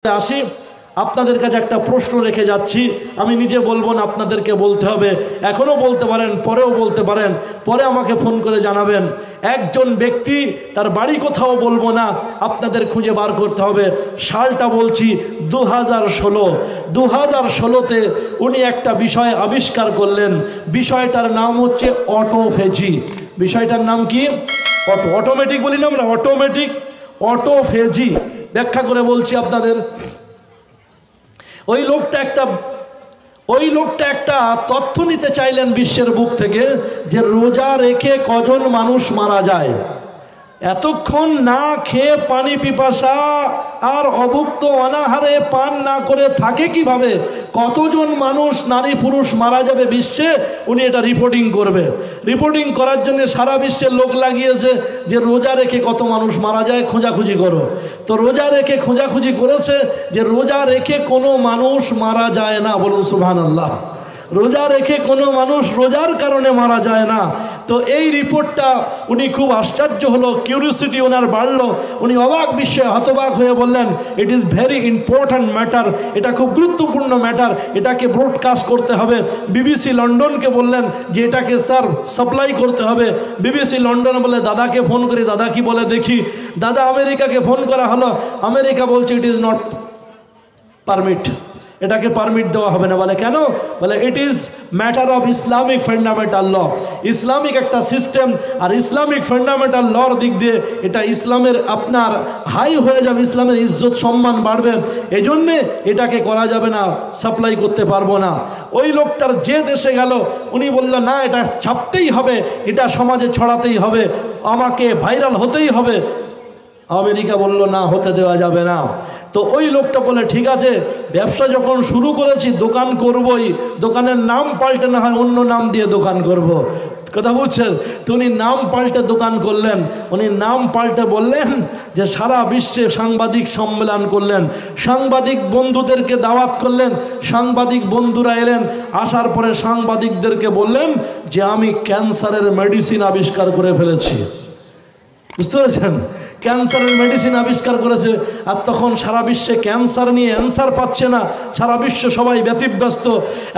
আসি আপনাদের কাছে একটা প্রশ্ন রেখে যাচ্ছি। আমি নিজে বলবো না, আপনাদেরকে বলতে হবে। এখনও বলতে পারেন, পরেও বলতে পারেন, পরে আমাকে ফোন করে জানাবেন। একজন ব্যক্তি, তার বাড়ি কোথাও বলবো না, আপনাদের খুঁজে বার করতে হবে। সালটা বলছি 2016তে উনি একটা বিষয় আবিষ্কার করলেন। বিষয়টার নাম হচ্ছে অটোফেজি। বিষয়টার নাম কি? অটোমেটিক বলি না আমরা, অটোফেজি। ব্যাখ্যা করে বলছি আপনাদের। ওই লোকটা একটা তথ্য নিতে চাইলেন বিশ্বের বুক থেকে, যে রোজা রেখে কজন মানুষ মারা যায়। এতক্ষণ না খেয়ে পানি পিপাসা আর অভুক্ত অনাহারে পান না করে থাকে কিভাবে, কতজন মানুষ নারী পুরুষ মারা যাবে বিশ্বে, উনি এটা রিপোর্টিং করবে। রিপোর্টিং করার জন্য সারা বিশ্বের লোক লাগিয়েছে যে রোজা রেখে কত মানুষ মারা যায়, খোঁজাখুঁজি করো। তো রোজা রেখে খোঁজাখুঁজি করেছে যে রোজা রেখে কোনো মানুষ মারা যায় না। বলুন সুবহানাল্লাহ। রোজা রেখে কোনো মানুষ রোজার কারণে মারা যায় না। তো এই রিপোর্টটা উনি খুব আশ্চর্য হলো, কিউরিওসিটি ওনার বাড়লো। উনি অবাক বিস্ময়ে হতবাক হয়ে বললেন, it is very important matter, এটা খুব গুরুত্বপূর্ণ ম্যাটার, এটাকে ব্রডকাস্ট করতে হবে। বিবিসি লন্ডনকে বললেন যে এটাকে স্যার সাপ্লাই করতে হবে। বিবিসি লন্ডন বলে দাদাকে ফোন করি, দাদা কি বলে দেখি। দাদা আমেরিকাকে ফোন করা হলো, আমেরিকা বলছে ইট ইজ নট পারমিট, এটাকে পারমিট দেওয়া হবে না। বলে কেন? বলে it is matter of Islamic fundamental law. Islamic একটা সিস্টেম, আর ইসলামিক ফান্ডামেন্টাল লর দিক দিয়ে এটা ইসলামের আপনার হাই হয়ে যাবে, ইসলামের ইজ্জত সম্মান বাড়বে, এই জন্যে এটাকে করা যাবে না, সাপ্লাই করতে পারবো না। ওই লোকটার যে দেশে গেল, উনি বললেন না, এটা ছাপতেই হবে, এটা সমাজে ছড়াতেই হবে, আমাকে ভাইরাল হতেই হবে। আমেরিকা বলল না, হতে দেওয়া যাবে না। তো ওই লোকটা বলে ঠিক আছে, ব্যবসা যখন শুরু করেছি দোকান করবই, দোকানের নাম পাল্টে না হয় অন্য নাম দিয়ে দোকান করব। কথা বুঝছেন? তো উনি নাম পাল্টে দোকান করলেন। উনি নাম পাল্টে বললেন যে সারা বিশ্বে সাংবাদিক সম্মেলন করলেন, সাংবাদিক বন্ধুদেরকে দাওয়াত করলেন, সাংবাদিক বন্ধুরা এলেন। আসার পরে সাংবাদিকদেরকে বললেন যে আমি ক্যান্সারের মেডিসিন আবিষ্কার করে ফেলেছি। বুঝতে পেরেছেন? ক্যান্সারের মেডিসিন আবিষ্কার করেছে। আর তখন সারা বিশ্বে ক্যান্সার নিয়ে অ্যান্সার পাচ্ছে না, সারা বিশ্ব সবাই ব্যতিব্যস্ত।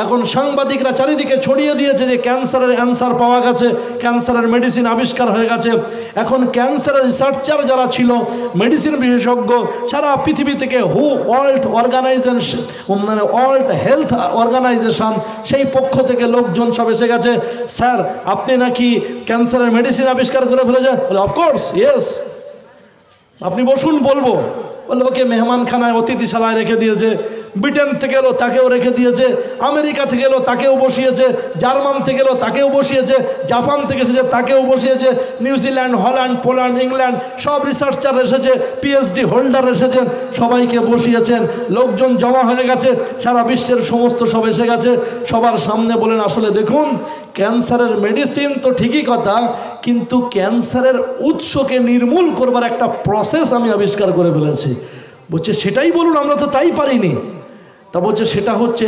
এখন সাংবাদিকরা চারিদিকে ছড়িয়ে দিয়েছে যে ক্যান্সারের অ্যান্সার পাওয়া গেছে, ক্যান্সারের মেডিসিন আবিষ্কার হয়ে গেছে। এখন ক্যান্সারের রিসার্চার যারা ছিল, মেডিসিন বিশেষজ্ঞ, সারা পৃথিবী থেকে ওয়ার্ল্ড হেলথ অর্গানাইজেশন, সেই পক্ষ থেকে লোকজন সব এসে গেছে। স্যার আপনি নাকি ক্যান্সারের মেডিসিন আবিষ্কার করে ফেলেছেন? বলে অফকোর্স, ইয়েস। আপনি বসুন, বলবো। বলে ওকে মেহমানখানায় অতিথিশালায় রেখে দিয়েছে। ব্রিটেন থেকে এলো তাকেও রেখে দিয়েছে, আমেরিকা থেকে এলো তাকেও বসিয়েছে, জার্মান থেকে এলো তাকেও বসিয়েছে, জাপান থেকে এসেছে তাকেও বসিয়েছে, নিউজিল্যান্ড, হল্যান্ড, পোল্যান্ড, ইংল্যান্ড সব রিসার্চার এসেছে, পিএইচডি হোল্ডার এসেছেন, সবাইকে বসিয়েছেন। লোকজন জমা হয়ে গেছে, সারা বিশ্বের সমস্ত সব এসে গেছে। সবার সামনে বলেন আসলে দেখুন, ক্যান্সারের মেডিসিন তো ঠিকই কথা, কিন্তু ক্যান্সারের উৎসকে নির্মূল করবার একটা প্রসেস আমি আবিষ্কার করে ফেলেছি। বলছে সেটাই বলুন, আমরা তো তাই পারিনি। তা বলছে সেটা হচ্ছে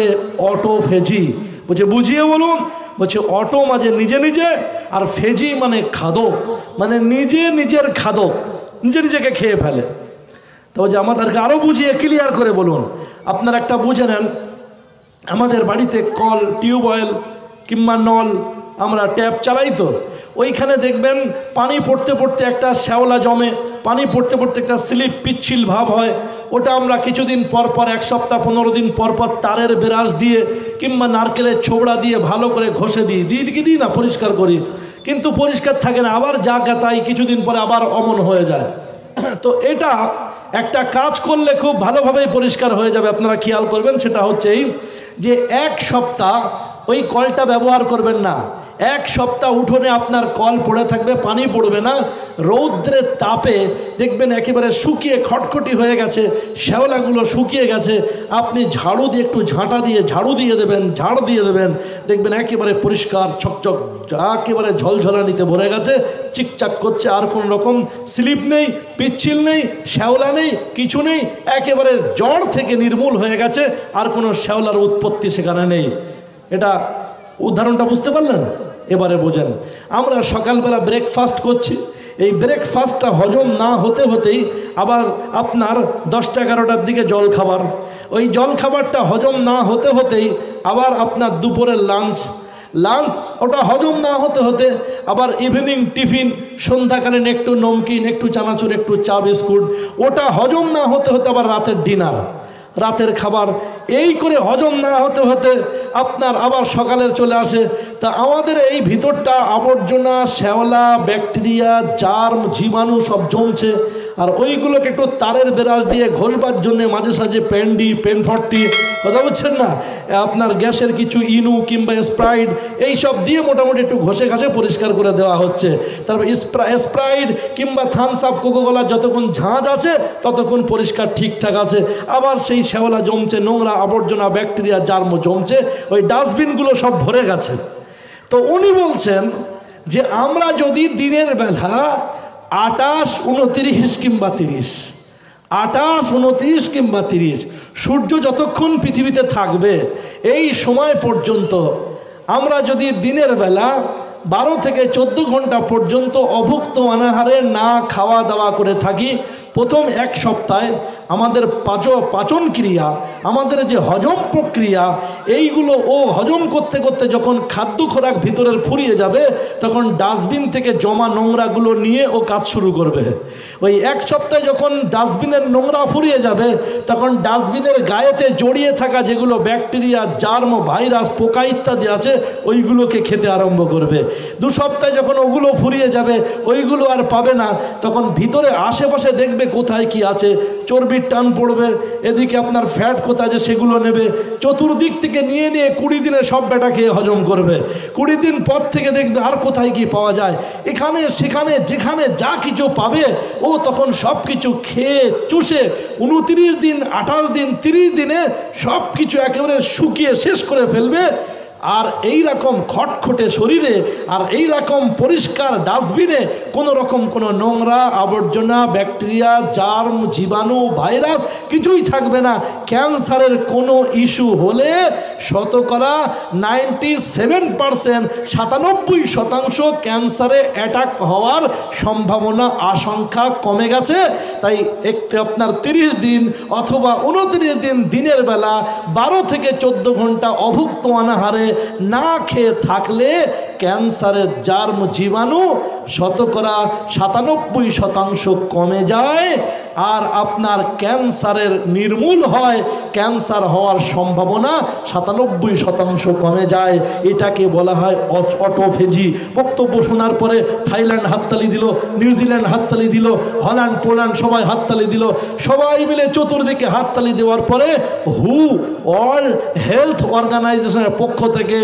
অটোফেজি। বলছে বুঝিয়ে বলুন। বলছে অটো মানে নিজে নিজে, আর ফেজি মানে খাদক, মানে নিজে নিজের খাদক, নিজে নিজেকে খেয়ে ফেলে। তো বলছে আমাদেরকে আরও বুঝিয়ে ক্লিয়ার করে বলুন। আপনারা একটা বুঝে নেন, আমাদের বাড়িতে কল, টিউবওয়েল কিংবা নল, আমরা ট্যাপ চালাই, তো ওইখানে দেখবেন পানি পড়তে পড়তে একটা শ্যাওলা জমে, পানি পড়তে পড়তে একটা স্লিপ পিচ্ছিল ভাব হয়। ওটা আমরা কিছুদিন পর পর, 1 সপ্তাহ 15 দিন পর পর তারের ব্রাশ দিয়ে কিংবা নারকেলের ছোবড়া দিয়ে ভালো করে ঘষে দিই না, পরিষ্কার করি। কিন্তু পরিষ্কার থাকে না, আবার যা তাই কিছুদিন পরে আবার অমন হয়ে যায়। তো এটা একটা কাজ করলে খুব ভালোভাবেই পরিষ্কার হয়ে যাবে। আপনারা খেয়াল করবেন, সেটা হচ্ছে এই যে 1 সপ্তাহ ওই কলটা ব্যবহার করবেন না। 1 সপ্তাহ উঠোনে আপনার কল পড়ে থাকবে, পানি পড়বে না। রৌদ্রের তাপে দেখবেন একেবারে শুকিয়ে খটখটি হয়ে গেছে, শ্যাওলাগুলো শুকিয়ে গেছে। আপনি ঝাড়ু দিয়ে একটু ঝাড়ু দিয়ে দেবেন, দেখবেন একেবারে পরিষ্কার চকচক, একেবারে ঝলঝলানিতে ভরে গেছে, চিকচাক করছে। আর কোনো রকম স্লিপ নেই, পিচ্ছিল নেই, শ্যাওলা নেই, কিছু নেই, একেবারে জড় থেকে নির্মূল হয়ে গেছে। আর কোনো শ্যাওলার উৎপত্তি সেখানে নেই। এটা উদাহরণটা বুঝতে পারলেন? এবারে বোঝেন। আমরা সকালবেলা ব্রেকফাস্ট করছি, এই ব্রেকফাস্টটা হজম না হতে হতেই আবার আপনার 10টা-11টার দিকে জল খাবার, ওই জল খাবারটা হজম না হতে হতেই আবার আপনার দুপুরের লাঞ্চ ওটা হজম না হতে হতে আবার ইভিনিং টিফিন, সন্ধ্যাকালীন একটু নমকিন, একটু চানাচুর, একটু চা বিস্কুট, ওটা হজম না হতে হতে আবার রাতের ডিনার, রাতের খাবার, এই করে হজম না হতে হতে আপনার আবার সকালের চলে আসে। তা আমাদের এই ভিতরটা আবর্জনা, শ্যাওলা, ব্যাকটেরিয়া, জার্ম, জীবাণু সব জমছে, আর ওইগুলোকে একটু তারের বেরাস দিয়ে ঘষবার জন্য মাঝে সাঝে পেন40, কথা বলছেন না, আপনার গ্যাসের কিছু ইনু কিংবা স্প্রাইট এইসব দিয়ে মোটামুটি একটু ঘষে ঘাসে পরিষ্কার করে দেওয়া হচ্ছে। তারপর স্প্রাইট কিংবা থামস আপ, কোকাকোলা যতক্ষণ ঝাঁজ আছে ততক্ষণ পরিষ্কার ঠিকঠাক আছে, আবার সেই শ্যাওলা জমছে, নোংরা আবর্জনা, ব্যাকটেরিয়া, জার্ম জমছে, ওই ডাস্টবিনগুলো সব ভরে গেছে। তো উনি বলছেন যে আমরা যদি দিনের বেলা 28, 29 কিংবা 30, 28, 29 কিংবা 30 সূর্য যতক্ষণ পৃথিবীতে থাকবে এই সময় পর্যন্ত আমরা যদি দিনের বেলা 12 থেকে 14 ঘন্টা পর্যন্ত অভুক্ত অনাহারে না খাওয়া দাওয়া করে থাকি, প্রথম 1 সপ্তাহে আমাদের পাচন ক্রিয়া, আমাদের যে হজম প্রক্রিয়া, এইগুলো হজম করতে করতে যখন খাদ্য খোরাক ভিতরের ফুরিয়ে যাবে তখন ডাস্টবিন থেকে জমা নোংরাগুলো নিয়ে কাজ শুরু করবে। ওই 1 সপ্তাহে যখন ডাস্টবিনের নোংরা ফুরিয়ে যাবে তখন ডাস্টবিনের গায়েতে জড়িয়ে থাকা যেগুলো ব্যাকটেরিয়া, জার্ম, ভাইরাস, পোকা ইত্যাদি আছে ওইগুলোকে খেতে আরম্ভ করবে। 2 সপ্তাহে যখন ওগুলো ফুরিয়ে যাবে, ওইগুলো আর পাবে না, তখন ভিতরে আশেপাশে দেখবে কোথায় কি আছে, চর্বির টান পড়বে, এদিকে আপনার ফ্যাট কোথায় আছে সেগুলো নেবে, চতুর্দিক থেকে নিয়ে 20 দিনে সব বেটা খেয়ে হজম করবে। 20 দিন পর থেকে দেখবে আর কোথায় কি পাওয়া যায়, এখানে সেখানে যেখানে যা কিছু পাবে তখন সব কিছু খেয়ে চুষে 29 দিন, 28 দিন, 30 দিনে সব কিছু একেবারে শুকিয়ে শেষ করে ফেলবে। আর এই রকম খটখটে শরীরে আর এই রকম পরিষ্কার ডাস্টবিনে কোনো রকম কোনো নোংরা আবর্জনা, ব্যাকটেরিয়া, জার্ম, জীবাণু, ভাইরাস কিছুই থাকবে না। ক্যান্সারের কোনো ইস্যু হলে শতকরা 97%, 97% ক্যান্সারে অ্যাটাক হওয়ার সম্ভাবনা, আশঙ্কা কমে গেছে। তাই আপনার 30 দিন অথবা 29 দিন দিনের বেলা 12 থেকে 14 ঘন্টা অভুক্ত অনাহারে না খেয়ে থাকলে ক্যান্সারের জার্ম, জীবাণু শতকরা 97% কমে যায়, আর আপনার ক্যান্সারের নির্মূল হয়, ক্যান্সার হওয়ার সম্ভাবনা 97% কমে যায়। এটাকে বলা হয় অটোফেজি। বক্তব্য শোনার পরে থাইল্যান্ড হাততালি দিল, নিউজিল্যান্ড হাততালি দিল, হল্যান্ড, পোল্যান্ড সবাই হাততালি দিল। সবাই মিলে চতুর্দিকে হাততালি দেওয়ার পরে ওয়ার্ল্ড হেলথ অর্গানাইজেশনের পক্ষ থেকে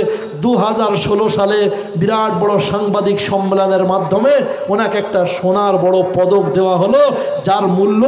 2016 সালে বিরাট বড় সাংবাদিক সম্মেলনের মাধ্যমে ওনাকে একটা সোনার বড় পদক দেওয়া হলো, যার মূল্য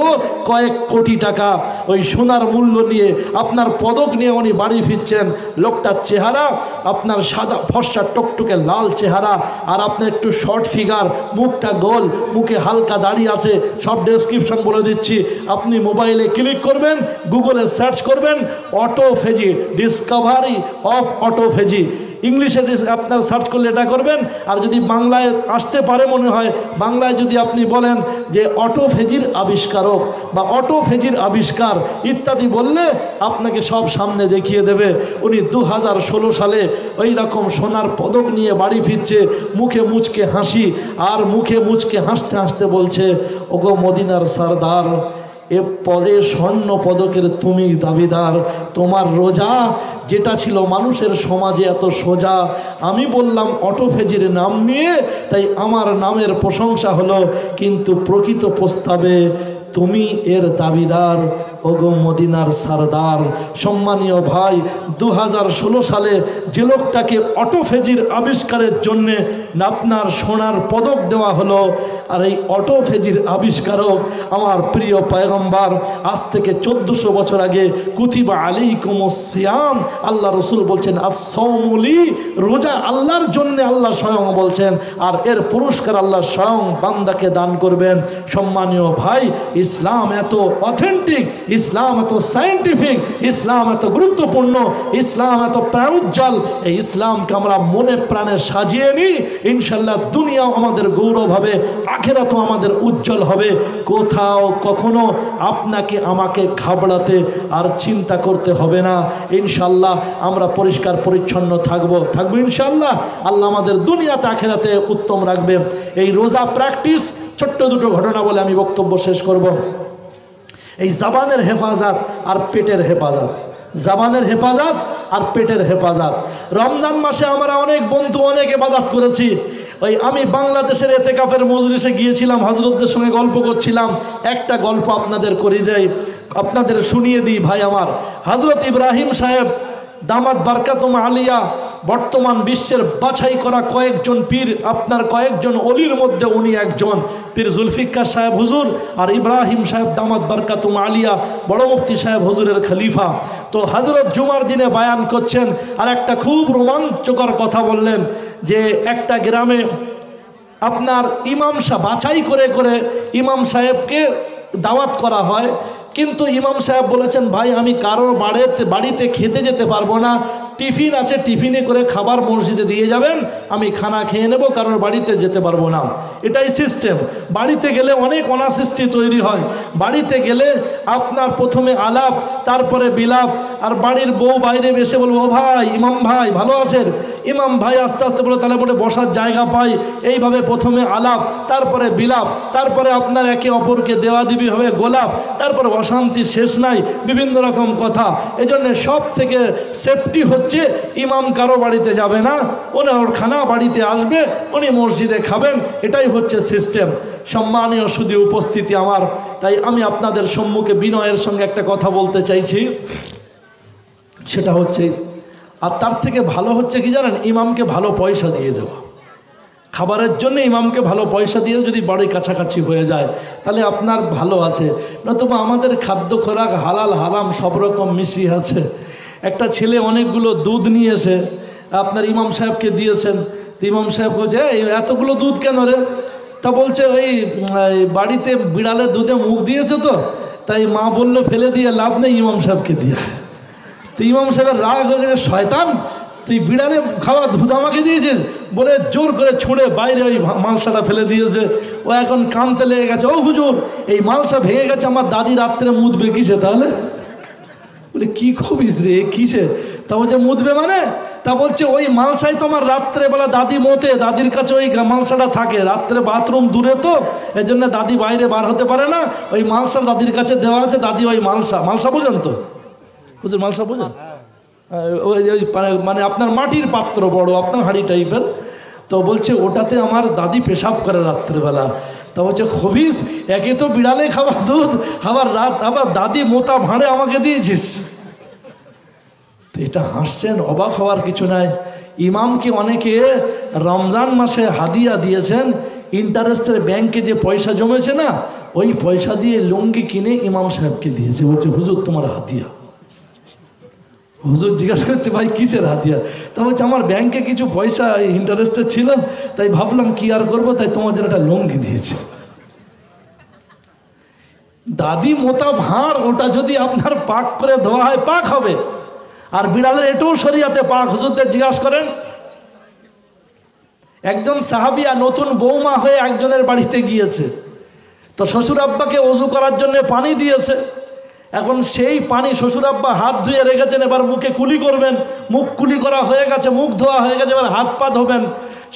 কয়েক কোটি টাকা। ওই সোনার মূল্য নিয়ে আপনার পদক নিয়ে উনি বাড়ি ফিরছেন। লোকটার চেহারা আপনার সাদা ফর্সা টকটকে লাল চেহারা, আর আপনার একটু শর্ট ফিগার, মুখটা গোল, মুখে হালকা দাড়ি আছে। সব ডেসক্রিপশন বলে দিচ্ছি, আপনি মোবাইলে ক্লিক করবেন, গুগলে সার্চ করবেন অটোফেজি, ডিসকভারি অফ অটোফেজি, ইংলিশে আপনার সার্চ করলে এটা করবেন। আর যদি বাংলায় আসতে পারে মনে হয়, বাংলায় যদি আপনি বলেন যে অটোফেজির আবিষ্কারক বা অটোফেজির আবিষ্কার ইত্যাদি বললে আপনাকে সব সামনে দেখিয়ে দেবে। উনি 2016 সালে ওই রকম সোনার পদক নিয়ে বাড়ি ফিরছে, মুখে মুচকে হাসি, আর মুখে মুচকে হাসতে হাসতে বলছে, ওগো মদিনার সরদার, এ পদে স্বর্ণ পদকের তুমি দাবিদার। তোমার রোজা যেটা ছিল মানুষের সমাজে এত সোজা, আমি বললাম অটোফেজির নাম নিয়ে, তাই আমার নামের প্রশংসা হলো, কিন্তু প্রকৃত প্রস্তাবে তুমি এর দাবিদার, ওগো মদিনার সরদার। সম্মানীয় ভাই, 2016 সালে যে লোকটাকে অটোফেজির আবিষ্কারের জন্যে আপনার সোনার পদক দেওয়া হলো, আর এই অটোফেজির আবিষ্কারক আমার প্রিয় পয়গম্বর। আজ থেকে 1400 বছর আগে কুতিবা আলাইকুমুস সিয়াম, আল্লাহ রসুল বলছেন as-সাওমুলি, রোজা আল্লাহর জন্য আল্লাহ স্বয়ং বলছেন, আর এর পুরস্কার আল্লাহ স্বয়ং বান্দাকে দান করবেন। সম্মানীয় ভাই, ইসলাম এত অথেন্টিক, ইসলাম এত সায়েন্টিফিক, ইসলাম এত গুরুত্বপূর্ণ, ইসলাম এত প্রাণোজ্জ্বল। এই ইসলামকে আমরা মনে প্রাণে সাজিয়ে নিই, ইনশাল্লাহ দুনিয়াও আমাদের গৌরব হবে, আখিরাতও আমাদের উজ্জ্বল হবে। কোথাও কখনো আপনাকে আমাকে ঘাবড়াতে আর চিন্তা করতে হবে না। ইনশাল্লাহ আমরা পরিষ্কার পরিচ্ছন্ন থাকবো ইনশাল্লাহ। আল্লাহ আমাদের দুনিয়াতে আখিরাতে উত্তম রাখবে। এই রোজা প্র্যাকটিস, ছোট্ট দুটো ঘটনা বলে আমি বক্তব্য শেষ করব। এই জবানের হেফাজত আর পেটের হেফাজত, জবানের হেফাজত আর পেটের হেফাজত। রমজান মাসে আমরা অনেক বন্ধু অনেক ইবাদত করেছি। ওই আমি বাংলাদেশের এতেকাফের মজলিসে গিয়েছিলাম, হযরতদের সঙ্গে গল্প করছিলাম। একটা গল্প আপনাদের করে যাই, আপনাদের শুনিয়ে দিই ভাই আমার। হযরত ইব্রাহিম সাহেব দামাত বারকাতুম আলিয়া বর্তমান বিশ্বের বাছাই করা কয়েকজন পীর, আপনার কয়েকজন অলির মধ্যে উনি একজন। পীর জুলফিকার সাহেব হুজুর আর ইব্রাহিম সাহেব দামাত বারকাতুম আলিয়া বড় মুফতি সাহেব হুজুরের খলিফা। তো হযরত জুমার দিনে বায়ান করছেন আর একটা খুব রোমাঞ্চকর কথা বললেন যে একটা গ্রামে আপনার ইমাম সাহেব বাছাই করে করে ইমাম সাহেবকে দাওয়াত করা হয়, কিন্তু ইমাম সাহেব বলেছেন ভাই আমি কারোর বাড়িতে খেতে যেতে পারবো না, টিফিন আছে, টিফিনে করে খাবার মসজিদে দিয়ে যাবেন, আমি খানা খেয়ে নেব, কারোর বাড়িতে যেতে পারবো না। এটাই সিস্টেম। বাড়িতে গেলে অনেক অনাসৃষ্টি তৈরি হয়। বাড়িতে গেলে আপনার প্রথমে আলাপ, তারপরে বিলাপ, আর বাড়ির বউ বাইরে এসে বলবো ও ভাই, ইমাম ভাই ভালো আছেন? ইমাম ভাই আস্তে আস্তে বলে তাহলে বলে বসার জায়গা পাই। এইভাবে প্রথমে আলাপ, তারপরে বিলাপ, তারপরে আপনার একে অপরকে দেওয়া দিবি হবে গোলাপ, তারপরে অশান্তি শেষ নাই, বিভিন্ন রকম কথা। এজন্য সব থেকে সেফটি হচ্ছে ইমাম কারো বাড়িতে যাবে না, ওনার খানা বাড়িতে আসবে, উনি মসজিদে খাবেন, এটাই হচ্ছে সিস্টেম। সম্মানীয় শুধু উপস্থিতি আমার, তাই আমি আপনাদের সম্মুখে বিনয়ের সঙ্গে একটা কথা বলতে চাইছি, সেটা হচ্ছে, আর তার থেকে ভালো হচ্ছে কি জানেন, ইমামকে ভালো পয়সা দিয়ে দেওয়া। খাবারের জন্য ইমামকে ভালো পয়সা দিয়ে যদি বাড়ি কাছাকাছি হয়ে যায় তাহলে আপনার ভালো আছে। নতুবা আমাদের খাদ্য খোরাক হালাল হারাম সব রকম মিশিয়ে আছে। একটা ছেলে অনেকগুলো দুধ নিয়ে এসে আপনার ইমাম সাহেবকে দিয়েছেন। তো ইমাম সাহেব বলছে এতগুলো দুধ কেন রে? তা বলছে ওই বাড়িতে বিড়ালের দুধে মুখ দিয়েছে তো, তাই মা বললো ফেলে দিয়ে লাভ নেই, ইমাম সাহেবকে দিয়ে। তো ইমাম সাহেবের রাগ হয়ে গেছে, শয়তান তুই বিড়ালে খাওয়া দুধ আমাকে দিয়েছিস বলে জোর করে ছুঁড়ে বাইরে ওই মালসাটা ফেলে দিয়েছে। ও এখন কানতে লেগে গেছে, ও হুজুর এই মালসা ভেঙে গেছে, আমার দাদি রাত্রে মুদবে কিসে? তাহলে বলে কি খবিস রে কিসে? তা বলছে মুদবে মানে? তা বলছে ওই মালসায় তো আমার রাত্রেবেলা দাদি মতে, দাদির কাছে ওই মালসাটা থাকে, রাত্রে বাথরুম দূরে তো এই জন্য দাদি বাইরে বার হতে পারে না, ওই মালসা দাদির কাছে দেওয়া আছে, দাদি ওই মালসা বোঝেন তো হুজুর? মালসা বোঝেন? ওই মানে আপনার মাটির পাত্র বড়, আপনার হাঁড়ি টাইপের। তো বলছে ওটাতে আমার দাদি পেশাব করে রাত্রেবেলা। তা বলছে খবিস, একে তো বিড়ালে খাওয়া দুধ, আবার দাদি মোতা ভাঁড়ে আমাকে দিয়েছিস। তো এটা হাসছেন, অবাক হওয়ার কিছু নাই। ইমামকে অনেকে রমজান মাসে হাদিয়া দিয়েছেন, ইন্টারেস্টের ব্যাংকে যে পয়সা জমেছে না, ওই পয়সা দিয়ে লুঙ্গি কিনে ইমাম সাহেবকে দিয়েছে। বলছে হুজুর তোমার হাদিয়া। হুজুর জিজ্ঞাসা করছে ভাই কিসের হাদিয়া? তা বলছে আমার ব্যাংকে কিছু পয়সা ইন্টারেস্টে ছিল, তাই ভাবলাম কি আর করবো, তাই তোমার জন্য একটা লুঙ্গি দিয়েছে। দাদি মোতা ভাঁড়, ওটা যদি আপনার পাক করে ধোয়া হয় পাক হবে, আর বিড়ালের এটাও শরিয়াতে পাক। হুজুরদের জিজ্ঞাসা করেন, একজন সাহাবিয়া নতুন বৌমা হয়ে একজনের বাড়িতে গিয়েছে, তো শ্বশুর আব্বাকে ওযু করার জন্য পানি দিয়েছে। এখন সেই পানি শ্বশুর আব্বা হাত ধুয়ে রেখেছেন, এবার মুখে কুলি করবেন, মুখ কুলি করা হয়ে গেছে, মুখ ধোয়া হয়ে গেছে, এবার হাত পা ধোবেন।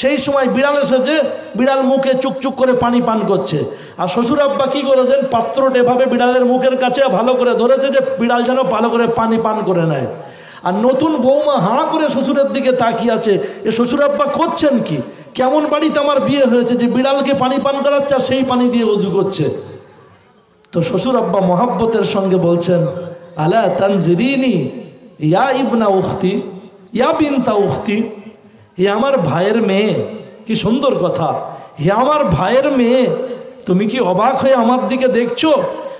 সেই সময় বিড়াল এসেছে, বিড়াল মুখে চুকচুক করে পানি পান করছে। আর শ্বশুর আব্বা কী করেছেন, পাত্রটা এভাবে বিড়ালের মুখের কাছে ভালো করে ধরেছে যে বিড়াল যেন ভালো করে পানি পান করে নেয়। আর নতুন বৌমা হাঁ করে শ্বশুরের দিকে তাকিয়ে আছে, এ শ্বশুর আব্বা করছেন কি? কেমন বাড়িতে আমার বিয়ে হয়েছে যে বিড়ালকে পানি পান করাচ্ছে আর সেই পানি দিয়ে ওযু করছে? তো শ্বশুর আব্বা মহাব্বতের সঙ্গে বলছেন, আলা তানজিরিনি ইয়া ইবনা উখতি ইয়া বিনতা উখতি, হে আমার ভাইয়ের মেয়ে। কি সুন্দর কথা, হে আমার ভাইয়ের মেয়ে, তুমি কি অবাক হয়ে আমার দিকে দেখছো?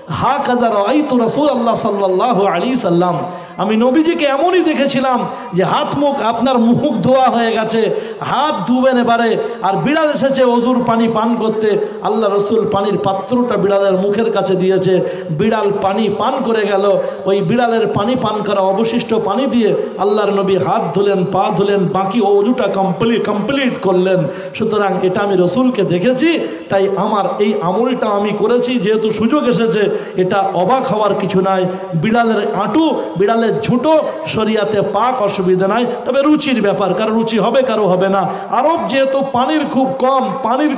হা কাজা রাআইতু রাসূলুল্লাহ সাল্লাল্লাহু আলাইহি সাল্লাম, আমি নবীজিকে এমনই দেখেছিলাম যে হাত মুখ, আপনার মুখ ধোয়া হয়ে গেছে, হাত ধুবেন এবারে, আর বিড়াল এসেছে অজুর পানি পান করতে, আল্লাহ রসুল পানির পাত্রটা বিড়ালের মুখের কাছে দিয়েছে, বিড়াল পানি পান করে গেল, ওই বিড়ালের পানি পান করা অবশিষ্ট পানি দিয়ে আল্লাহর নবী হাত ধুলেন, পা ধুলেন, বাকি অজুটা কমপ্লিট করলেন। সুতরাং এটা আমি রসুলকে দেখেছি, তাই আমার এই আমলটা আমি করেছি, যেহেতু সুযোগ এসেছে, এটা অবাক হওয়ার কিছু নাই। বিড়ালের আঁটু, বিড়ালের ঝুঁটো শরিয়াতে পাক, অসুবিধা নাই, তবে রুচির ব্যাপার, কারো রুচি হবে কারো হবে না। আরব যেহেতু পানির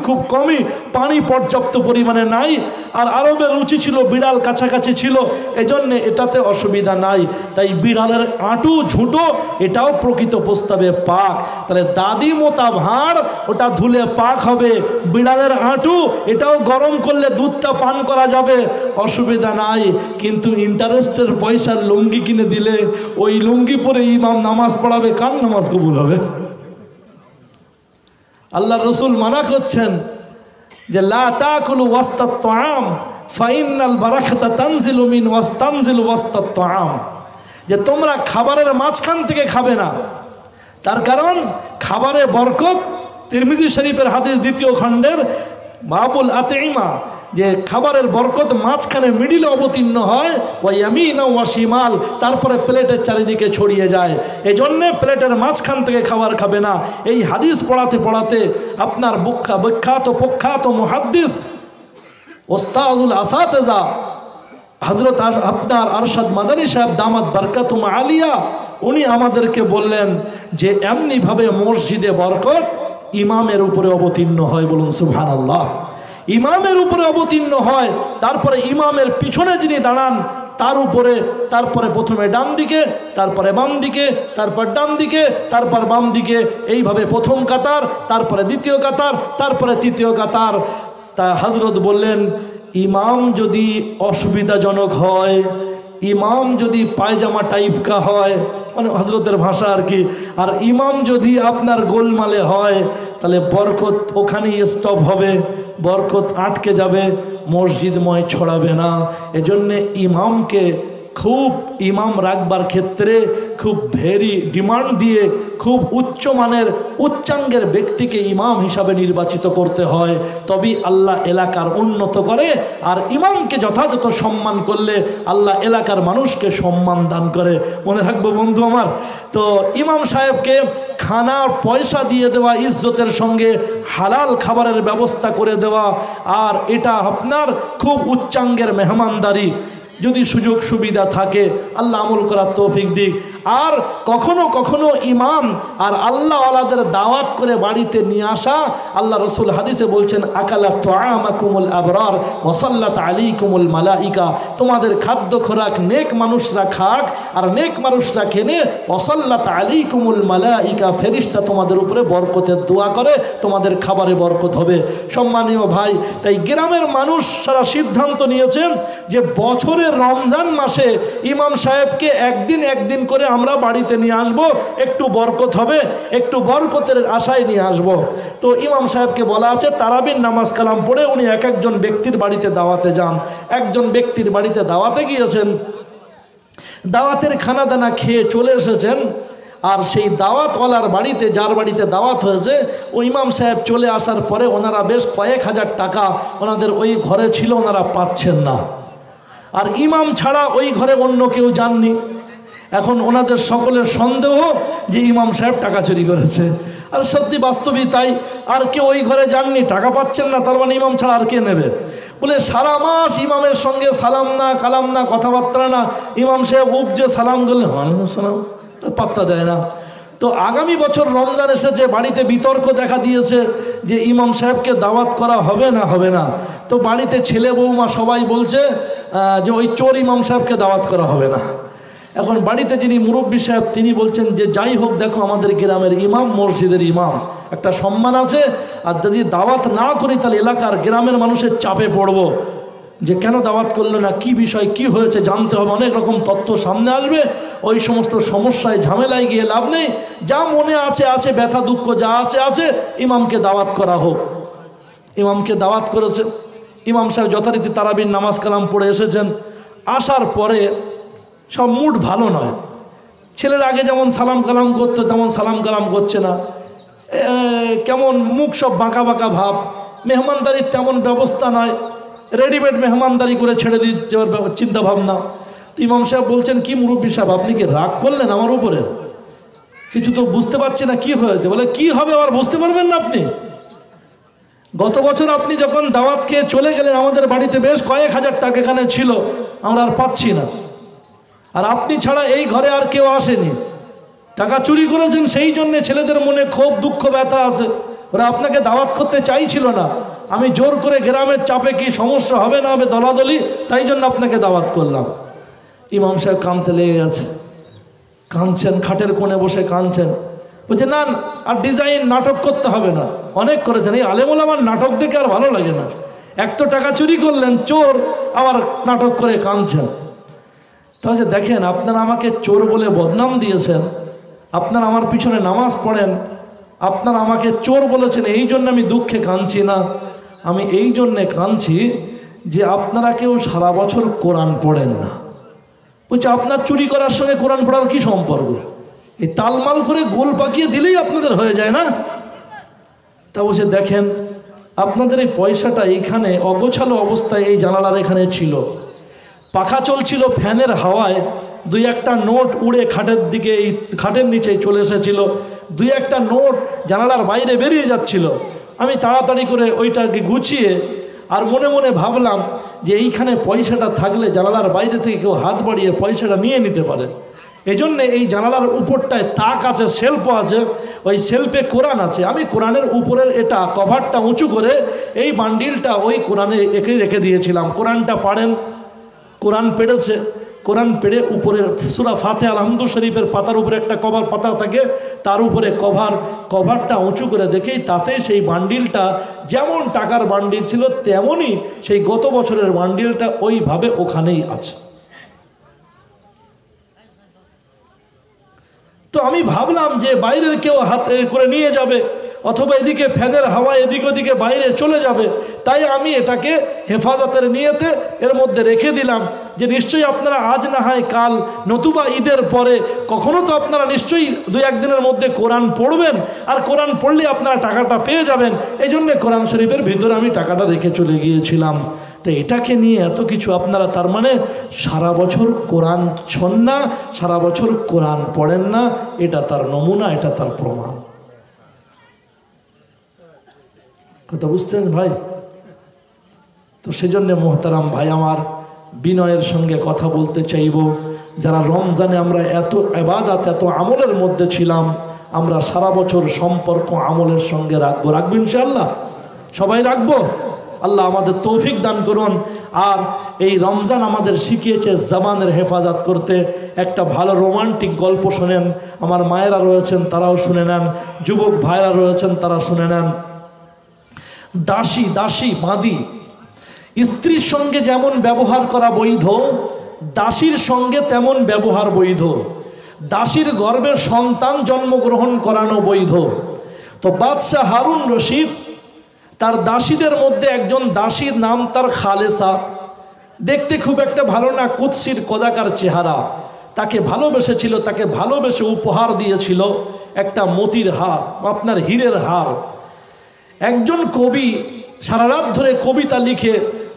খুব কমই, পানি পর্যাপ্ত পরিমাণে নাই, আর আরবের রুচি ছিল বিড়াল কাছাকাছি ছিল, এজন্য এটাতে অসুবিধা নাই। তাই বিড়ালের আঁটু ঝুঁটো এটাও প্রকৃত প্রস্তাবে পাক। তাহলে দাদি মোতা ভাঁড় ওটা ধুলে পাক হবে, বিড়ালের আঁটু এটাও গরম করলে দুধটা পান করা যাবে, অসুবিধা নাই। কিন্তু ইন্টারেস্টের পয়সার লুঙ্গি কিনে দিলে ওই লুঙ্গি পরে ইমাম নামাজ পড়াবে, কার নামাজ কবুল হবে? আল্লাহ রসুল মানা করছেন যে লা তাকুলু ওয়াসতাত তাআম ফাইনাল বারাকাতা তানজিলু মিন ওয়াস্তানজিলু ওয়াসতাত তাআম, যে তোমরা খাবারের মাঝখান থেকে খাবে না, তার কারণ খাবারে বরকত। তিরমিজি শরীফের হাদিস 2য় খণ্ডের বাবুল আতিমা, যে খাবারের বরকত মাঝখানে মিডিলে অবতীর্ণ হয়, ওয়া ইয়ামিনা ওয়া শিমাল, তারপরে প্লেটের চারিদিকে ছড়িয়ে যায়। এই জন্যে প্লেটের মাঝখান থেকে খাবার খাবে না। এই হাদিস পড়াতে পড়াতে আপনার প্রখ্যাত মুহাদ্দিস ওস্তাজুল আসাতেজা হযরত আপনার আরশাদ মাদানী সাহেব দামাত বারকাতুম আলিয়া, উনি আমাদেরকে বললেন যে এমনিভাবে মসজিদে বরকত ইমামের উপরে অবতীর্ণ হয়, বলুন সুবহানাল্লাহ। ইমামের উপরে অবতীর্ণ হয়, তারপরে ইমামের পিছনে যিনি দাঁড়ান তার উপরে, তারপরে প্রথমে ডান দিকে, তারপরে বাম দিকে, তারপর ডান দিকে, তারপর বাম দিকে, এইভাবে প্রথম কাতার, তারপরে দ্বিতীয় কাতার, তারপরে তৃতীয় কাতার। তা হযরত বললেন ইমাম যদি অসুবিধাজনক হয়, ইমাম যদি পায়জামা টাইপকা হয়, মানে হযরতের ভাষা আর কি, আর ইমাম যদি আপনার গোলমালে হয়, তাহলে বরকত ওখানেই স্টপ হবে, বরকত আটকে যাবে, মসজিদময় ছড়াবে না। এজন্যে ইমামকে খুব, ইমাম রাখবার ক্ষেত্রে খুব ভেরি ডিমান্ড দিয়ে খুব উচ্চমানের উচ্চাঙ্গের ব্যক্তিকে ইমাম হিসাবে নির্বাচিত করতে হয়, তবেই আল্লাহ এলাকার উন্নত করে। আর ইমামকে যথাযথ সম্মান করলে আল্লাহ এলাকার মানুষকে সম্মান দান করে। মনে রাখবো বন্ধু আমার। তো ইমাম সাহেবকে খানার পয়সা দিয়ে দেওয়া, ইজ্জতের সঙ্গে হালাল খাবারের ব্যবস্থা করে দেওয়া, আর এটা আপনার খুব উচ্চাঙ্গের মেহমানদারি। যদি সুযোগ সুবিধা থাকে আল্লাহ আমল করার তৌফিক দিক। আর কখনো কখনো ইমাম আর আল্লাহ আলাদের দাওয়াত করে বাড়িতে নিয়ে আসা, আল্লাহ রসুল হাদিসে বলছেন আকালা তুআমাকুমুল আবরার ওয়া সাল্লাত আলাইকুমুল মালাইকা, তোমাদের খাদ্য খোরাক নেক মানুষরা খাক, আর নেক মানুষরা খেনে ওয়া সাল্লাত আলাইকুমুল মালাইকা, ফেরেশতা তোমাদের উপরে বরকতের দোয়া করে, তোমাদের খাবারে বরকত হবে। সম্মানীয় ভাই, তাই গ্রামের মানুষ সারা সিদ্ধান্ত নিয়েছেন যে বছরের রমজান মাসে ইমাম সাহেবকে একদিন করে আমরা বাড়িতে নিয়ে আসব, একটু বরকত হবে, একটু বরকতের আশায় নিয়ে আসব। তো ইমাম সাহেবকে বলা আছে তারাবির নামাজ কালাম পড়ে উনি একজন ব্যক্তির বাড়িতে দাওয়াতে যান। একজন ব্যক্তির বাড়িতে দাওয়াতে গিয়েছেন, দাওয়াতের খানা দানা খেয়ে চলে এসেছেন, আর সেই দাওয়াতওয়ালার বাড়িতে, যার বাড়িতে দাওয়াত হয়েছে, ওই ইমাম সাহেব চলে আসার পরে ওনারা বেশ কয়েক হাজার টাকা ওনাদের ওই ঘরে ছিল, ওনারা পাচ্ছেন না। আর ইমাম ছাড়া ওই ঘরে অন্য কেউ যাননি। এখন ওনাদের সকলের সন্দেহ যে ইমাম সাহেব টাকা চুরি করেছে। আর সত্যি বাস্তবিক তাই, আর কেউ ওই ঘরে যাননি, টাকা পাচ্ছেন না, তার মানে ইমাম ছাড়া আর কে নেবে? বলে সারা মাস ইমামের সঙ্গে সালাম না কালাম না, কথাবার্তা না, ইমাম সাহেব উপজে সালাম করলেন, সালাম পাত্তা দেয় না। তো আগামী বছর রমজান এসেছে, বাড়িতে বিতর্ক দেখা দিয়েছে যে ইমাম সাহেবকে দাওয়াত করা হবে না হবে না। তো বাড়িতে ছেলে বৌমা সবাই বলছে যে ওই চোর ইমাম সাহেবকে দাওয়াত করা হবে না। এখন বাড়িতে যিনি মুরব্বী সাহেব তিনি বলছেন যে যাই হোক, দেখো আমাদের গ্রামের ইমাম, মসজিদের ইমাম, একটা সম্মান আছে, আর যদি দাওয়াত না করি তাহলে এলাকার গ্রামের মানুষের চাপে পড়বো যে কেন দাওয়াত করলো না, কি বিষয়, কি হয়েছে জানতে হবে, অনেক রকম তথ্য সামনে আসবে, ওই সমস্ত সমস্যায় ঝামেলায় গিয়ে লাভ নেই, যা মনে আছে ব্যথা দুঃখ যা আছে ইমামকে দাওয়াত করা হোক। ইমামকে দাওয়াত করেছে, ইমাম সাহেব যথারীতি তারাবির নামাজ কালাম পড়ে এসেছেন। আসার পরে সব মুড ভালো নয়, ছেলের আগে যেমন সালাম কালাম করতো তেমন সালাম কালাম করছে না, কেমন মুখ সব বাঁকা বাঁকা ভাব, মেহমানদারির তেমন ব্যবস্থা নয়, রেডিমেড মেহমানদারি করে ছেড়ে দিচ্ছে চিন্তা ভাবনা। তো ইমাম সাহেব বলছেন, কি মুরব্বী সাহেব আপনি কি রাগ করলেন আমার উপরে? কিছু তো বুঝতে পারছি না কি হয়েছে। বলে কি হবে আবার বুঝতে পারবেন না আপনি? গত বছর আপনি যখন দাওয়াত খেয়ে চলে গেলেন আমাদের বাড়িতে বেশ কয়েক হাজার টাকা এখানে ছিল, আমরা আর পাচ্ছি না, আর আপনি ছাড়া এই ঘরে আর কেউ আসেনি। টাকা চুরি করেছেন, সেই জন্যে ছেলেদের মনে ক্ষোভ দুঃখ ব্যথা আছে, ওরা আপনাকে দাওয়াত করতে চাইছিল না। আমি জোর করে গ্রামের চাপে কি সমস্যা হবে না হবে দলাদলি, তাই জন্য আপনাকে দাওয়াত করলাম। ইমাম সাহেব কাঁদতে লেগে গেছে, কাঁদছেন, খাটের কোণে বসে কাঁদছেন। বলছে না আর ডিজাইন নাটক করতে হবে না, অনেক করেছেন, এই আলেমুল আমার নাটক দেখে আর ভালো লাগে না। এক তো টাকা চুরি করলেন চোর, আবার নাটক করে কাঁদছেন। তাহলে দেখেন আপনারা আমাকে চোর বলে বদনাম দিয়েছেন, আপনারা আমার পিছনে নামাজ পড়েন, আপনারা আমাকে চোর বলেছেন, এই জন্য আমি দুঃখে কাঁদছি না। আমি এই জন্যে কাঁদছি যে আপনারা কেউ সারা বছর কোরআন পড়েন না। বলছে আপনার চুরি করার সঙ্গে কোরআন পড়ার কি সম্পর্ক? এই তালমাল করে গোল পাকিয়ে দিলেই আপনাদের হয়ে যায় না? তা বলছে দেখেন আপনাদের এই পয়সাটা এইখানে অগোছালো অবস্থায় এই জানালার এখানে ছিল, পাখা চলছিল, ফ্যানের হাওয়ায় দুই একটা নোট উড়ে খাটের দিকে, এই খাটের নিচে চলে এসেছিল, দুই একটা নোট জানালার বাইরে বেরিয়ে যাচ্ছিল। আমি তাড়াতাড়ি করে ওইটাকে গুছিয়ে আর মনে মনে ভাবলাম যে এইখানে পয়সাটা থাকলে জানালার বাইরে থেকে কেউ হাত বাড়িয়ে পয়সাটা নিয়ে নিতে পারে। এজন্যে এই জানালার উপরটায় তাক আছে, সেলফ আছে, ওই সেলফে কোরআন আছে। আমি কোরআনের উপরের এটা কভারটা উঁচু করে এই বান্ডিলটা ওই কোরআনে রেখে দিয়েছিলাম। কোরআনটা পাড়েন, কোরআন পেড়েছে, কোরআন পেড়ে উপরের সূরা ফাতিহা আলহামদু শরীফের পাতার উপরে একটা কভার পাতা থাকে, তার উপরে কভারটা উঁচু করে দেখেই তাতে সেই বান্ডিলটা যেমন টাকার বান্ডিল ছিল তেমনই সেই গত বছরের বান্ডিলটা ওইভাবে ওখানেই আছে। তো আমি ভাবলাম যে বাইরের কেউ হাতে করে নিয়ে যাবে, অথবা এদিকে ফ্যানের হাওয়া এদিক ওদিকে বাইরে চলে যাবে, তাই আমি এটাকে হেফাজতের নিয়তে এর মধ্যে রেখে দিলাম যে নিশ্চয়ই আপনারা আজ না হয় কাল নতুবা ঈদের পরে কখনো তো আপনারা নিশ্চয়ই দুই একদিনের মধ্যে কোরআন পড়বেন, আর কোরআন পড়লে আপনারা টাকাটা পেয়ে যাবেন। এই জন্যে কোরআন শরীফের ভিতরে আমি টাকাটা রেখে চলে গিয়েছিলাম। তো এটাকে নিয়ে এত কিছু আপনারা, তার মানে সারা বছর কোরআন শোন না, সারা বছর কোরআন পড়েন না, এটা তার নমুনা, এটা তার প্রমাণ। কথা বুঝতেন ভাই? তো সেজন্য মোহতারাম ভাই আমার, বিনয়ের সঙ্গে কথা বলতে চাইব, যারা রমজানে আমরা এত ইবাদত এত আমলের মধ্যে ছিলাম, আমরা সারা বছর সম্পর্ক আমলের সঙ্গে রাখবো ইনশাআল্লাহ, সবাই রাখবো। আল্লাহ আমাদের তৌফিক দান করুন। আর এই রমজান আমাদের শিখিয়েছে জবানের হেফাজত করতে। একটা ভালো রোমান্টিক গল্প শোনেন, আমার মায়েরা রয়েছেন তারাও শুনে নেন, যুবক ভাইরা রয়েছেন তারা শুনে নেন। দাসী বাঁধি, স্ত্রীর সঙ্গে যেমন ব্যবহার করা বৈধ, দাসীর সঙ্গে তেমন ব্যবহার বৈধ। দাসীর গর্ভে সন্তান জন্মগ্রহণ করানো বৈধ। তো বাদশাহ হারুন রশিদ তার দাসীদের মধ্যে একজন দাসীর নাম তার খালেসা, দেখতে খুব একটা ভালো না, কুৎসির কদাকার চেহারা, তাকে ভালোবেসেছিল, তাকে ভালোবেসে উপহার দিয়েছিল একটা মতির হার, আপনার হীরের হার। একজন কবি সারা রাত ধরে কবিতা লিখে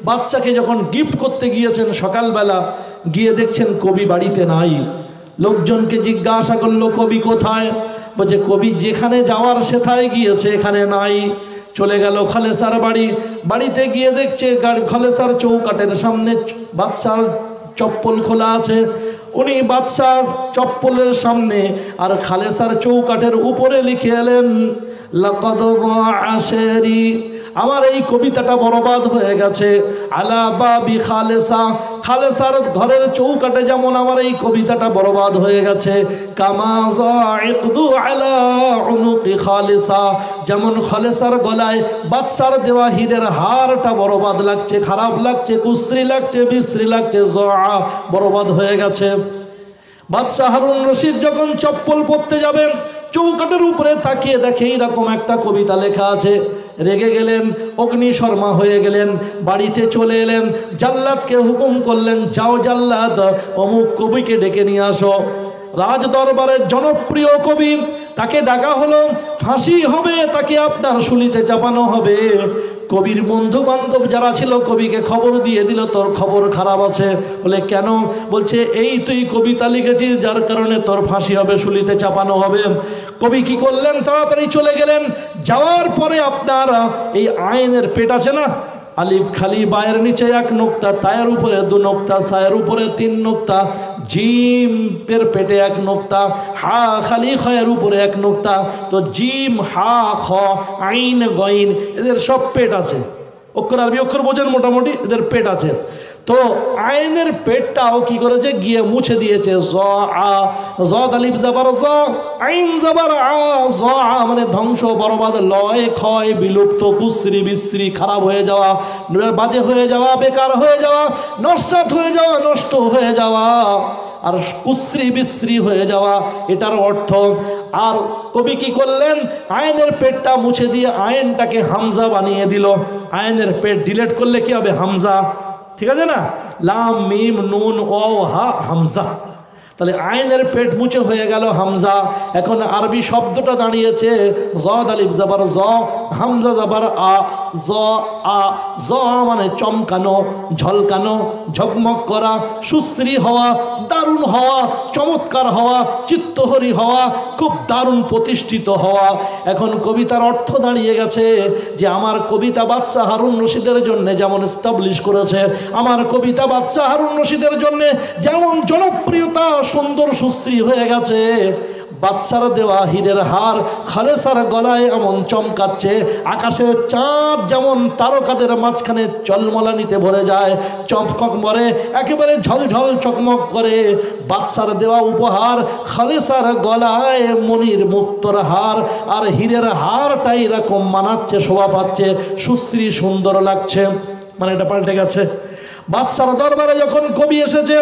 বাদশাকে যখন গিফট করতে গিয়েছেন, সকালবেলা গিয়ে দেখছেন কবি বাড়িতে নাই। লোকজনকে জিজ্ঞাসা করলো কবি কোথায়? বলছে কবি যেখানে যাওয়ার সেথায় গিয়েছে, এখানে নাই। চলে গেল খালেসার বাড়িতে গিয়ে দেখছে খালেসার চৌকাটের সামনে বাদশার চপ্পল খোলা আছে। উনি বাদশার চপ্পলের সামনে আর খালেসার চৌকাটের উপরে লিখে এলেন, লাকাদ আশেরি, আমার এই কবিতাটা বরবাদ হয়ে গেছে। আলা বাবি খালেসা, খালেসার ঘরের চৌকাটে যেমন আমার এই কবিতাটা বরবাদ হয়ে গেছে। কামা যাইকদু আলা উনুকি খালেসা, যেমন খালেসার গলায় বাদশার দেওয়া হীরের হারটা বরবাদ লাগছে, খারাপ লাগছে, কুশ্রী লাগছে, বিশ্রী লাগছে, বরবাদ হয়ে গেছে। বাদশাহ হারুন রশিদ যখন চপ্পল পরতে যাবেন, চৌকাটের উপরে তাকিয়ে দেখে এইরকম একটা কবিতা লেখা আছে। রেগে গেলেন, অগ্নিশর্মা হয়ে গেলেন, বাড়িতে চলে এলেন, জাল্লাদকে হুকুম করলেন, যাও জাল্লাদ অমুক কবিকে ডেকে নিয়ে আসো। রাজ দরবারের জনপ্রিয় কবি, তাকে ডাকা হলো, ফাঁসি হবে, তাকে আপনার শুলিতে চাপানো হবে। কবির বন্ধু বান্ধব যারা ছিল কবিকে খবর দিয়ে দিল, তোর খবর খারাপ আছে। বলে কেন? বলছে এই তুই কবিতা লিখেছিস, যার কারণে তোর ফাঁসি হবে, শুলিতে চাপানো হবে। কবি কি করলেন? তাড়াতাড়ি চলে গেলেন। যাওয়ার পরে আপনার এই আইনের পেট আছে না, আলিফ খালি বায়ের নিচে 1 নোক্তা, তায়ের উপরে 2 নোক্তা, সায়ের উপরে 3 নোক্তা, জিম এর পেটে 1 নোক্তা, হা খালি খয়ের উপরে 1 নোক্তা। তো জিম, হা, খ, আইন, গইন, এদের সব পেট আছে। অক্ষর আরবি অক্ষর বোঝেন মোটামুটি, এদের পেট আছে। তো আইনের পেটটাও কি করেছে? গিয়ে মুছে দিয়েছে। জ আ, জ আলিফ জাবার জ, আইন জাবার আ, জ আ মানে ধ্বংস, বরবাদ, লয়, ক্ষয়, বিলুপ্ত, কুশ্রী বিশ্রী, খারাপ হয়ে যাওয়া, বাজে হয়ে যাওয়া, বেকার হয়ে যাওয়া, নস্বাত হয়ে যাওয়া, নষ্ট হয়ে যাওয়া, আর কুশ্রী বিশ্রী হয়ে যাওয়া, এটার অর্থ। আর কবি কি করলেন? আইনের পেটটা মুছে দিয়ে আইনটাকে হামজা বানিয়ে দিল। আইনের পেট ডিলেট করলে কি হবে? হামজা, ঠিক আছে না? লাম মিম নুন ও হা, হামজা। তাহলে আইনের পেট মুছে হয়ে গেল হামজা। এখন আরবি শব্দটা দাঁড়িয়েছে জদ আলিফ জাবার জ, হামজা জাবার আ, জ আ। জ মানে চমকানো, ঝলকানো, ঝকমক করা, সুশ্রী হওয়া, দারুণ হওয়া, চমৎকার হওয়া, চিত্তহরি হওয়া, খুব দারুণ প্রতিষ্ঠিত হওয়া। এখন কবিতার অর্থ দাঁড়িয়ে গেছে যে আমার কবিতা বাদশাহ হারুন রশিদের জন্য যেমন এস্টাবলিশ করেছে, আমার কবিতা বাদশাহ হারুন রশিদের জন্য যেমন জনপ্রিয়তা, সুন্দর সুশ্রী হয়ে গেছে, বাদশার দেওয়া হীরের হার খালেসার গলায় এমন চমকাচ্ছে, আকাশের চাঁদ যেমন তারকাদের মাঝখানে চলমলানিতে ভরে যায়, চমকক মরে একেবারে ঝলঝল চকমক করে। বাদশার দেওয়া উপহার খালেসার গলায় মনির মুক্তর হার, আর হীরের হারটাই এরকম মানাচ্ছে, শোভা পাচ্ছে, সুশ্রী সুন্দর লাগছে। মানে এটা পাল্টে গেছে। বাদশার দরবারে যখন কবি এসেছে,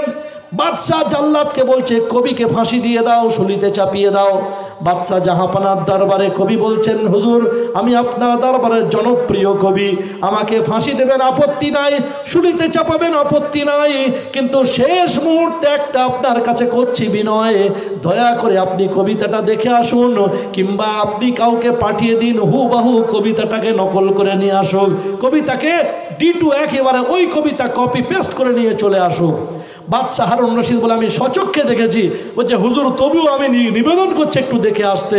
বাদশাহ জাল্লাদকে বলছে কবিকে ফাঁসি দিয়ে দাও, শুলিতে চাপিয়ে দাও। বাদশাহ জাহাপানার দরবারে কবি বলছেন, হুজুর আমি আপনার দরবারের জনপ্রিয় কবি, আমাকে ফাঁসি দেবেন আপত্তি নাই, শুলিতে চাপাবেন আপত্তি নাই, কিন্তু শেষ মুহূর্তে একটা আপনার কাছে করছি বিনয়, দয়া করে আপনি কবিতাটা দেখে আসুন, কিংবা আপনি কাউকে পাঠিয়ে দিন হুবাহু কবিতাটাকে নকল করে নিয়ে আসুক, কবিতাকে D2 একেবারে ওই কবিতা কপি পেস্ট করে নিয়ে চলে আসুক। বাদশাহ হারুন রশিদ বলে আমি সচক্ষে দেখেছি। বলছে হুজুর তবুও আমি নিবেদন করছি একটু দেখে আসতে।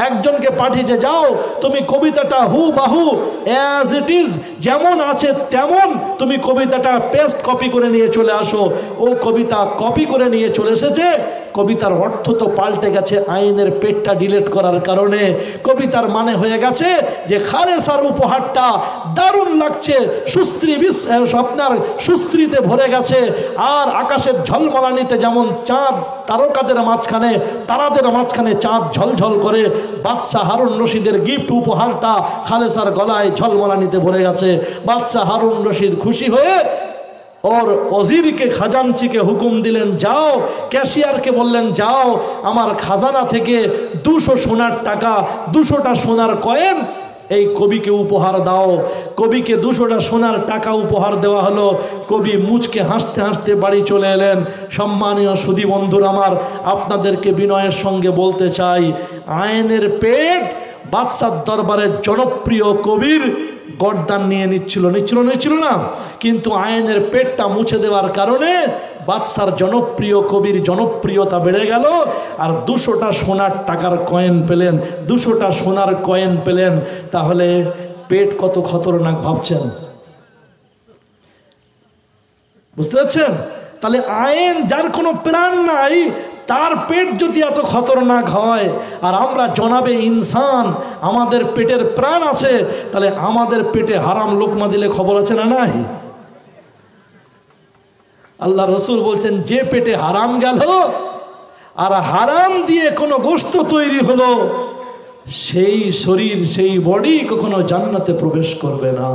একজনকে পাঠিয়েছে, যাও তুমি কবিতাটা হুবাহু অ্যাজ ইট ইজ, যেমন আছে তেমন তুমি কবিতাটা পেস্ট কপি করে নিয়ে চলে আসো। ও কবিতা কপি করে নিয়ে চলে এসেছে। কবিতার অর্থ তো পাল্টে গেছে আইনের পেটটা ডিলিট করার কারণে। কবিতার মানে হয়ে গেছে যে খালেসার উপহারটা দারুণ লাগছে, সুশ্রী আপনার সুশ্রীতে ভরে গেছে, আর আকাশের ঝলমলানিতে যেমন চাঁদ তারকাদের মাঝখানে, তারাদের মাঝখানে চাঁদ ঝলঝল করে, বাদশাহ হারুন রশিদের গিফট উপহারটা খালেসার গলায় ঝলমলানিতে ভরে গেছে। বাদশাহ হারুন রশিদ খুশি হয়ে ওর ওজিরকে, খাজানচিকে হুকুম দিলেন, যাও। ক্যাশিয়ারকে বললেন, যাও আমার খাজানা থেকে 200 সোনার টাকা, 200টা সোনার কয়েন এই কবিকে উপহার দাও। কবিকে 200টা সোনার টাকা উপহার দেওয়া হলো। কবি মুচকে হাসতে হাসতে বাড়ি চলে এলেন। সম্মানীয় সুধী বন্ধুর আমার, আপনাদেরকে বিনয়ের সঙ্গে বলতে চাই, আইনের পেট বাদশার দরবারের জনপ্রিয় কবির গর্দান নিয়ে নিচ্ছিল না, কিন্তু আইনের পেটটা মুছে দেওয়ার কারণে বাদশার জনপ্রিয় কবির জনপ্রিয়তা বেড়ে গেল, আর 200টা সোনার টাকার কয়েন পেলেন, 200টা সোনার কয়েন পেলেন। তাহলে পেট কত খতরনাক ভাবছেন, বুঝতে পারছেন? তাহলে আইন যার কোনো প্রাণ নাই, তার পেট যদি এত খতরনাক হয়, আর আমরা জনাবে ইনসান, আমাদের পেটের প্রাণ আছে, তাহলে আমাদের পেটে হারাম লোকমা দিলে খবর আছে না নাই? আল্লাহ রসুল বলছেন, যে পেটে হারাম গেল আর হারাম দিয়ে কোনো গোশত তৈরি হলো, সেই শরীর, সেই বডি কখনো জান্নাতে প্রবেশ করবে না।